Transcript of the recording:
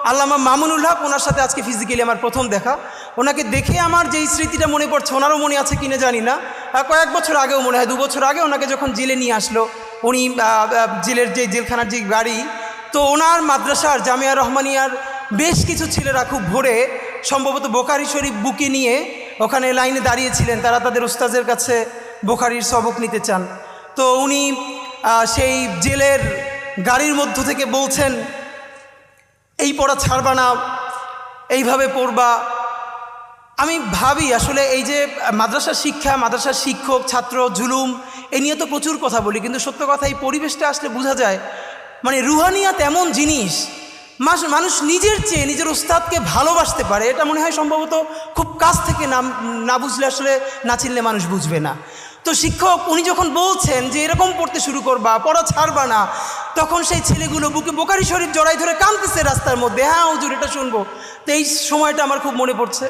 আল্লামা মামুনুল হক, ওনার সাথে আজকে ফিজিক্যালি আমার প্রথম দেখা। ওনাকে দেখে আমার যেই স্মৃতিটা মনে পড়ছে, ওনারও মনে আছে কিনা জানি না, কয়েক বছর আগেও মনে হয় 2 বছর আগে ওনাকে যখন জেলে নিয়ে আসলো, উনি জেলের যে জেলখানার যে গাড়ি, তো ওনার মাদ্রাসার জামিয়া রহমানিয়ার বেশ কিছু ছেলেরা খুব ভোরে সম্ভবত বোখারি শরীফ বুকে নিয়ে ওখানে লাইনে দাঁড়িয়েছিলেন, তারা তাদের উস্তাদের কাছে বোখারির সবক নিতে চান। তো উনি সেই জেলের গাড়ির মধ্য থেকে বলছেন, এই পড়া ছাড়বা না, এইভাবে পড়বা। আমি ভাবি আসলে এই যে মাদ্রাসার শিক্ষা, মাদ্রাসার শিক্ষক ছাত্র জুলুম, এ নিয়ে তো প্রচুর কথা বলি, কিন্তু সত্য কথা এই পরিবেশটা আসলে বোঝা যায় মানে রুহানিয়াত এমন জিনিস, মানুষ নিজের চেয়ে নিজের উস্তাদকে ভালোবাসতে পারে। এটা মনে হয় সম্ভবত খুব কাছ থেকে না বুঝলে আসলে না চিনলে মানুষ বুঝবে না। তো শিক্ষক উনি যখন বলছেন যে এরকম পড়তে শুরু করবা, পড়া ছাড়বা না, তখন সেই ছেলেগুলো বুকে বোখারি শরীফ জড়াই ধরে কাঁদতেছে রাস্তার মধ্যে, হ্যাঁ হুজুর এটা শুনবো। তো এই সময়টা আমার খুব মনে পড়ছে।